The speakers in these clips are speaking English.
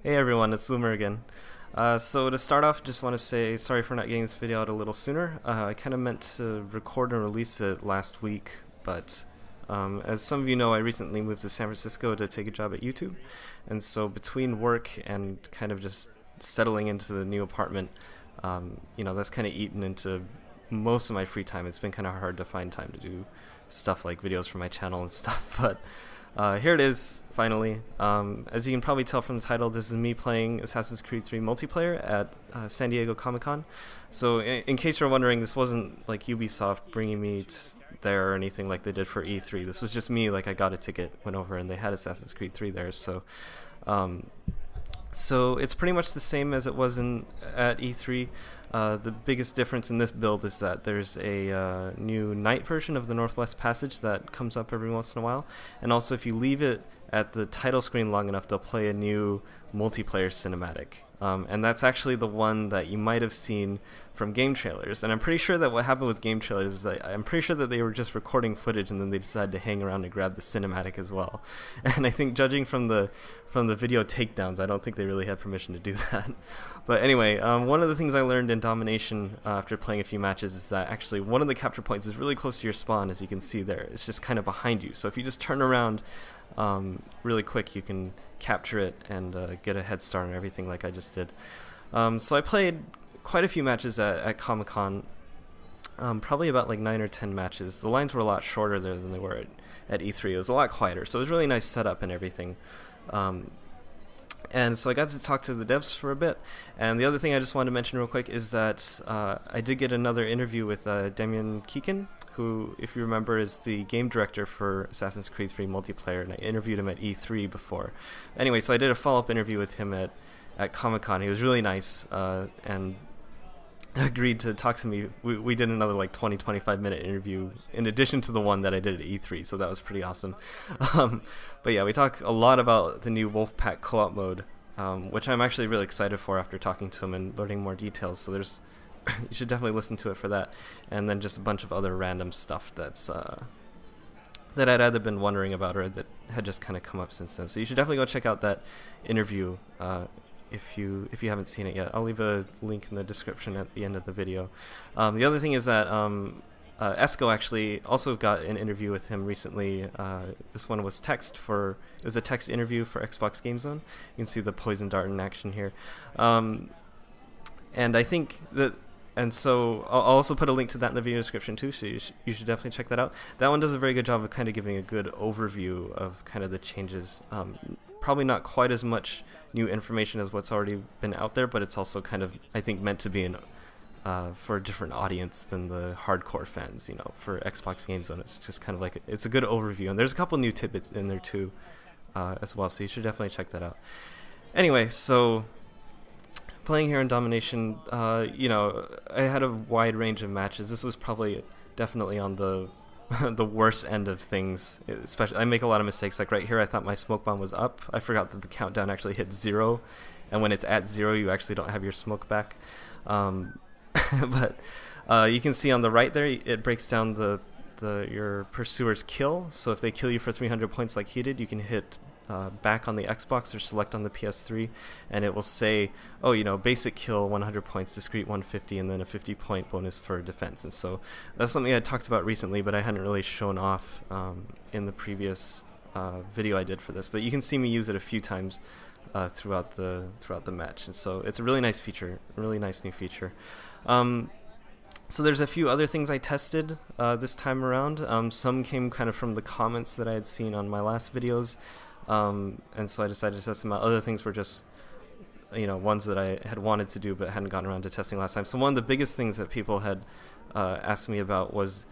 Hey everyone, it's Loomer again. So to start off, just want to say sorry for not getting this video out a little sooner. I kind of meant to record and release it last week, but as some of you know, I recently moved to San Francisco to take a job at YouTube, and so between work and kind of just settling into the new apartment, that's kind of eaten into most of my free time. It's been kind of hard to find time to do stuff like videos for my channel and stuff, but here it is, finally. As you can probably tell from the title, this is me playing Assassin's Creed 3 multiplayer at San Diego Comic-Con. So in case you're wondering, this wasn't like Ubisoft bringing me there or anything like they did for E3. This was just me, like I got a ticket, went over, and they had Assassin's Creed 3 there. So it's pretty much the same as it was at E3. The biggest difference in this build is that there's a new night version of the Northwest Passage that comes up every once in a while, and also if you leave it at the title screen long enough, they'll play a new multiplayer cinematic. And that's actually the one that you might have seen from game trailers. And I'm pretty sure that what happened with game trailers is that I'm pretty sure that they were just recording footage and then they decided to hang around and grab the cinematic as well. And I think judging from the video takedowns, I don't think they really had permission to do that. But anyway, one of the things I learned in Domination after playing a few matches is that actually one of the capture points is really close to your spawn, as you can see there. It's just kind of behind you. So if you just turn around really quick, you can capture it and get a head start on everything like I just did. So I played quite a few matches at Comic-Con, probably about like 9 or 10 matches. The lines were a lot shorter there than they were at E3. It was a lot quieter, so it was really nice setup and everything. And so I got to talk to the devs for a bit. And the other thing I just wanted to mention real quick is that I did get another interview with Damian Keegan, who, if you remember, is the game director for Assassin's Creed 3 multiplayer, and I interviewed him at E3 before. Anyway, so I did a follow-up interview with him at Comic-Con. He was really nice and agreed to talk to me. We did another like 20-25 minute interview in addition to the one that I did at E3, so that was pretty awesome. But yeah, we talk a lot about the new Wolfpack co-op mode, which I'm actually really excited for after talking to him and learning more details. So there's you should definitely listen to it for that, and then just a bunch of other random stuff that's that I'd either been wondering about or that had just kind of come up since then. So you should definitely go check out that interview if you haven't seen it yet. I'll leave a link in the description at the end of the video. The other thing is that Esco actually also got an interview with him recently. This one was it was a text interview for Xbox Game Zone. You can see the poison dart in action here. And I think that, and so I'll also put a link to that in the video description too, so you should definitely check that out. That one does a very good job of kind of giving a good overview of kind of the changes. Probably not quite as much new information as what's already been out there, but it's also kind of, I think, meant to be for a different audience than the hardcore fans. You know, for Xbox Game Zone, it's just kind of like it's a good overview, and there's a couple new tidbits in there too, as well. So you should definitely check that out. Anyway, so playing here in Domination, I had a wide range of matches. This was probably definitely on the the worst end of things. Especially, I make a lot of mistakes. Like right here, I thought my smoke bomb was up. I forgot that the countdown actually hits 0, and when it's at 0, you actually don't have your smoke back. But you can see on the right there, it breaks down your pursuer's kill. So if they kill you for 300 points like he did, you can hit back on the Xbox or select on the PS3, and it will say, oh, basic kill 100 points, discrete 150, and then a 50-point bonus for defense. And so that's something I talked about recently, but I hadn't really shown off in the previous video I did for this. But you can see me use it a few times throughout the match, and so it's a really nice feature, a really nice new feature. So there's a few other things I tested this time around. Some came kind of from the comments that I had seen on my last videos. And so I decided to test them out. Other things were just, ones that I had wanted to do but hadn't gotten around to testing last time. So one of the biggest things that people had asked me about was,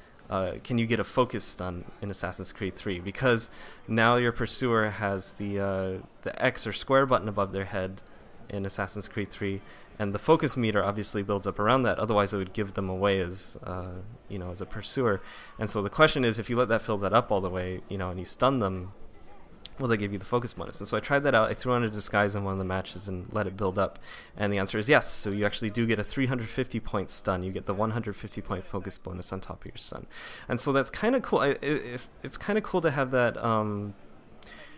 can you get a focus stun in Assassin's Creed 3? Because now your pursuer has the X or square button above their head in Assassin's Creed 3, and the focus meter obviously builds up around that. Otherwise, it would give them away as as a pursuer. And so the question is, if you let that fill that up all the way, and you stun them, will they give you the focus bonus? And so I tried that out. I threw on a disguise in one of the matches and let it build up, and the answer is yes. So you actually do get a 350 point stun. You get the 150 point focus bonus on top of your stun, and so that's kind of cool. It's kind of cool to have that.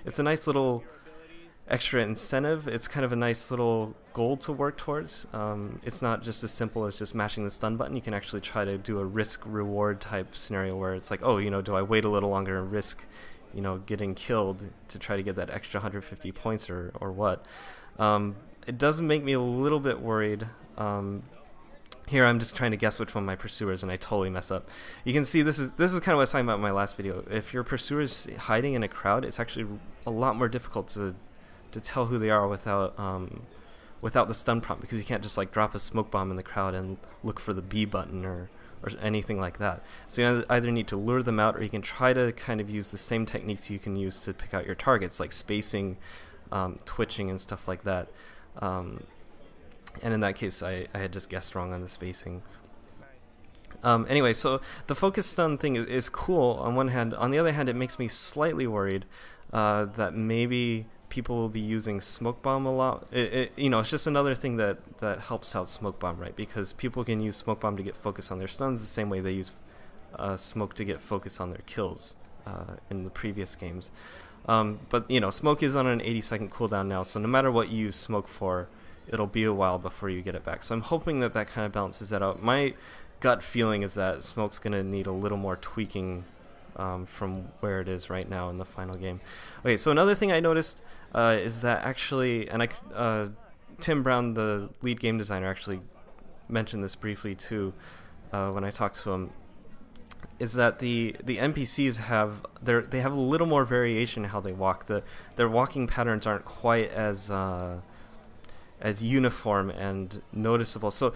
It's a nice little extra incentive. It's kind of a nice little goal to work towards. It's not just as simple as just mashing the stun button. You can actually try to do a risk-reward type scenario where it's like, oh, do I wait a little longer and risk, getting killed to try to get that extra 150 points or what? It does make me a little bit worried. Here I'm just trying to guess which one my pursuer is, and I totally mess up. You can see this is kind of what I was talking about in my last video. If your pursuer is hiding in a crowd, it's actually a lot more difficult to tell who they are without the stun prompt, because you can't just like drop a smoke bomb in the crowd and look for the B button or anything like that. So you either need to lure them out, or you can try to kind of use the same techniques you can use to pick out your targets, like spacing, twitching, and stuff like that. And in that case, I had just guessed wrong on the spacing. Anyway, so the focus stun thing is cool on one hand. On the other hand, it makes me slightly worried that maybe people will be using smoke bomb a lot. It's just another thing that helps out smoke bomb, right? Because people can use smoke bomb to get focus on their stuns the same way they use smoke to get focus on their kills in the previous games. But smoke is on an 80-second cooldown now, so no matter what you use smoke for, it'll be a while before you get it back. So I'm hoping that kind of balances that out. My gut feeling is that smoke's going to need a little more tweaking from where it is right now in the final game. Okay, so another thing I noticed is that actually, and Tim Brown, the lead game designer, actually mentioned this briefly too when I talked to him, is that the NPCs have a little more variation in how they walk. Their walking patterns aren't quite as uniform and noticeable. So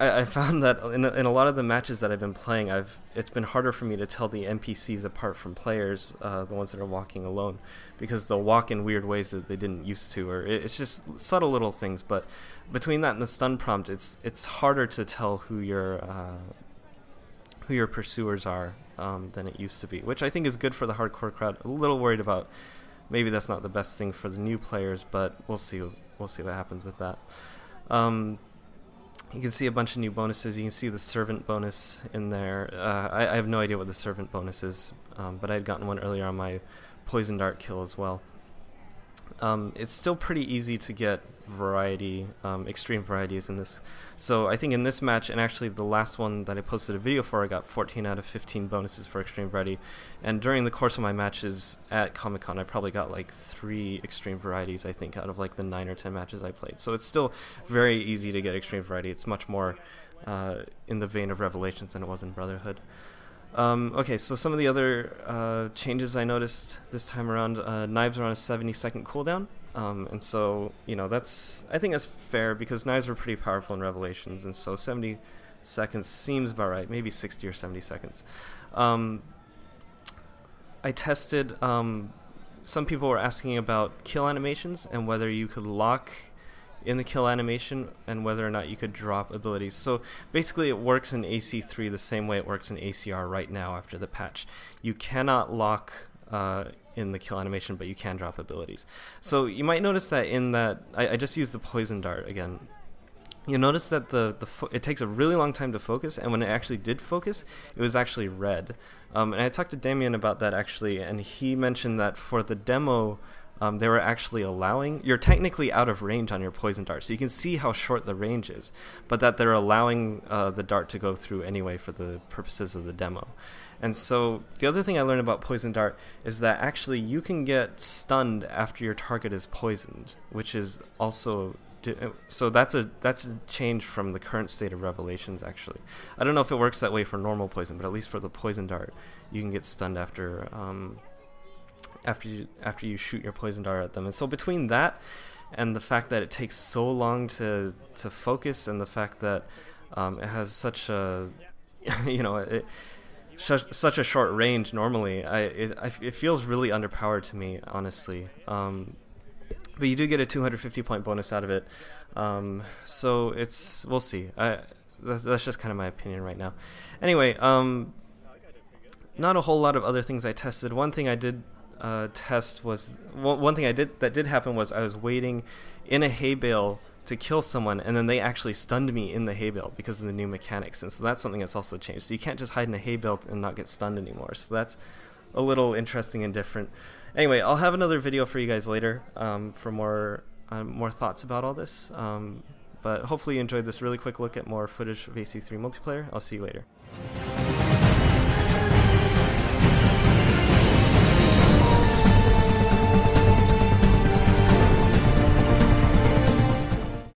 I found that in a lot of the matches that I've been playing, it's been harder for me to tell the NPCs apart from players, the ones that are walking alone, because they'll walk in weird ways that they didn't used to, or it's just subtle little things. But between that and the stun prompt, it's harder to tell who your pursuers are than it used to be, which I think is good for the hardcore crowd. A little worried about maybe that's not the best thing for the new players, but we'll see. We'll see what happens with that. You can see a bunch of new bonuses. You can see the servant bonus in there. I have no idea what the servant bonus is, but I had gotten one earlier on my poison dart kill as well. It's still pretty easy to get variety, extreme varieties in this. So I think in this match, and actually the last one that I posted a video for, I got 14 out of 15 bonuses for extreme variety. And during the course of my matches at Comic-Con, I probably got like 3 extreme varieties, I think, out of like the 9 or 10 matches I played. So it's still very easy to get extreme variety. It's much more in the vein of Revelations than it was in Brotherhood. Okay, so some of the other changes I noticed this time around, knives are on a 70-second cooldown, and so, I think that's fair, because knives were pretty powerful in Revelations, and so 70 seconds seems about right, maybe 60 or 70 seconds. I tested, some people were asking about kill animations, and whether you could lock in the kill animation, and whether or not you could drop abilities. So basically it works in AC3 the same way it works in ACR right now after the patch. You cannot lock in the kill animation, but you can drop abilities. So you might notice that in that, I just used the poison dart again. You'll notice that it takes a really long time to focus, and when it actually did focus, it was actually red. And I talked to Damien about that actually, and he mentioned that for the demo, they were actually allowing, you're technically out of range on your poison dart, so you can see how short the range is, but that they're allowing the dart to go through anyway for the purposes of the demo. And so the other thing I learned about poison dart is that actually you can get stunned after your target is poisoned, which is also, so that's a change from the current state of Revelations actually. I don't know if it works that way for normal poison, but at least for the poison dart, you can get stunned after you shoot your poison dart at them. And so between that and the fact that it takes so long to focus, and the fact that it has such a such a short range normally, it feels really underpowered to me, honestly. But you do get a 250 point bonus out of it, so we'll see. That's just kind of my opinion right now. Anyway, not a whole lot of other things I tested. One thing I did test was, one thing that did happen was I was waiting in a hay bale to kill someone, and then they actually stunned me in the hay bale because of the new mechanics, and so that's something that's also changed. So you can't just hide in a hay bale and not get stunned anymore. So that's a little interesting and different. Anyway, I'll have another video for you guys later for more thoughts about all this. But hopefully you enjoyed this really quick look at more footage of AC3 multiplayer. I'll see you later.